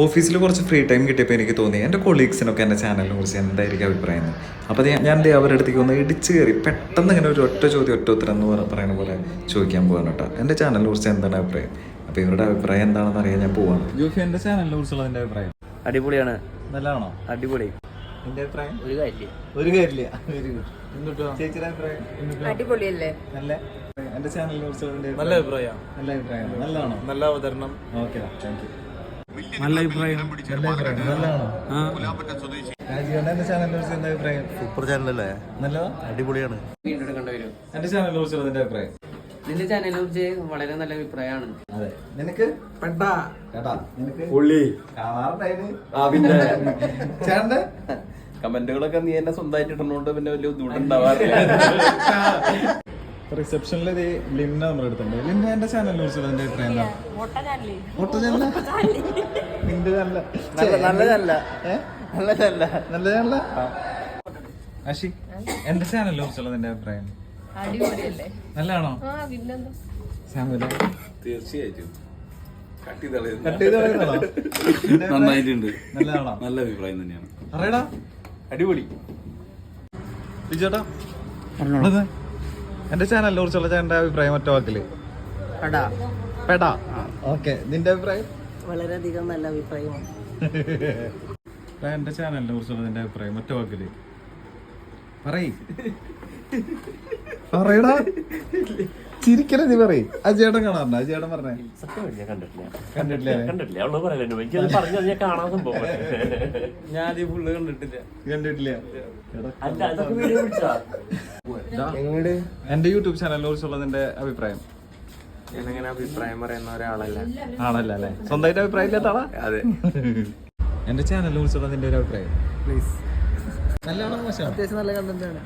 ഓഫീസിൽ കുറച്ച് free time കിട്ടിയപ്പോൾ എനിക്ക് തോന്നി എൻ്റെ കൊളീഗ്സിനൊക്കെ എൻ്റെ ചാനലിനെ കുറിച്ച് എന്തായിരിക്കും അഭിപ്രായം എന്ന്. അപ്പോൾ ഞാൻ അവരുടെ അടുത്തേക്ക് ഒന്ന് ഇടിച്ച് കയറി പെട്ടെന്ന് ഇങ്ങനെ ഒരു ഒറ്റ ചോദ്യം ഒറ്റ ഉത്തരം എന്ന് പറയുന്ന പോലെ ചോദിക്കാൻ പോവാണ് കേട്ടോ. എൻ്റെ ചാനലിനെ കുറിച്ച് എന്താണ് അഭിപ്രായം? അപ്പോൾ ഇവരുടെ അഭിപ്രായം എന്താണെന്ന് അറിയാൻ ഞാൻ പോവാണ്. ജോഫി, എൻ്റെ ചാനലിനെ കുറിച്ചുള്ള എൻ്റെ അഭിപ്രായം അടിപൊളിയാണ്. നല്ലതാണോ? അടിപൊളി. എൻ്റെ അഭിപ്രായം ഒരു കാര്യമില്ല. ഒരു കാര്യമില്ല. Very good. എന്നിട്ടോ ചേച്ചിയുടെ അഭിപ്രായം? അടിപൊളിയല്ലേ? നല്ല. എൻ്റെ ചാനലിനെ കുറിച്ചുള്ള നല്ല അഭിപ്രായം. നല്ല അഭിപ്രായം. നല്ലതാണോ? നല്ല അവതരണം. Okay, thank you. നല്ല അഭിപ്രായം. നല്ലതാണോ? രാജീവന്റെ എൻ്റെ ചാനലിനെ കുറിച്ച് എന്താ അഭിപ്രായം? സൂപ്പർ ചാനലല്ലേ? നല്ലതാ, അടിപൊളിയാണ്. വീണ്ടും കണ്ടുവരും. എൻ്റെ ചാനലിനെ കുറിച്ചുള്ള എൻ്റെ അഭിപ്രായം? നിന്റെ ചാനലിനെ കുറിച്ച് വളരെ നല്ല അഭിപ്രായമാണ്. അതെ. നിനക്ക് പെട്ടാ കേട്ടാ? നിനക്ക് പുള്ളി കാണാറുണ്ടായിരുന്നു. ചേട്ടന്റെ കമന്റുകളൊക്കെ നീ എന്നെ സ്വന്തമായിട്ട് ഇടുന്നോണ്ട് പിന്നെ വലിയ ബുദ്ധിമുട്ടുണ്ടാവാറില്ല. റിസപ്ഷനിൽ ലിംന നമ്മൾ എടുത്തിട്ടുണ്ട്. ലിംന എൻ്റെ ചാനലിനെ കുറിച്ചുള്ള എൻ്റെ അഭിപ്രായം എന്താ? നല്ല അഷി, എന്റെ ചാനലിനെ കുറിച്ചുള്ള നിന്റെ അഭിപ്രായം? അടിപൊളിയല്ലേ? നല്ലതാണോ? സാമുല തീർച്ചയായിട്ടും നന്നായിട്ടുണ്ട്. നല്ലതാണോ? നല്ല അഭിപ്രായം തന്നെയാണ്. അറിയടാ, അടിപൊളി. ചേട്ടാ എന്റെ ചാനലിനെ കുറിച്ചുള്ള ചേട്ടന്റെ അഭിപ്രായം ഒറ്റ വാക്കില്? പെടാ. ഓക്കെ, നിന്റെ അഭിപ്രായം? വളരെയധികം നല്ല അഭിപ്രായമാണ്. എന്റെ ചാനലിനെ കുറിച്ചുള്ള നിന്റെ അഭിപ്രായം ഒറ്റ വാക്കില് പറയടാ. ചിരിക്കല നീ പറയും. അജേട്ടൻ കാണാറുണ്ട്? അജേട്ടൻ പറഞ്ഞേ. കണ്ടിട്ടില്ലേ? ഞാൻ ഈ ഫുള്ള് കണ്ടിട്ടില്ല. എന്റെ യൂട്യൂബ് ചാനലിനെ കുറിച്ചുള്ള നിന്റെ അഭിപ്രായം? ഞാനങ്ങനെ അഭിപ്രായം പറയുന്ന ഒരാളല്ല. ആണല്ല അല്ലേ? സ്വന്തമായിട്ട് അഭിപ്രായം ഇല്ലാത്ത ആളാ? അതെ. എന്റെ ചാനലിനെ കുറിച്ചുള്ള നിന്റെ ഒരു അഭിപ്രായം പ്ലീസ്. നല്ലതാണോ മോശം? അത്യാവശ്യം നല്ല കണ്ടന്റ് ആണ്.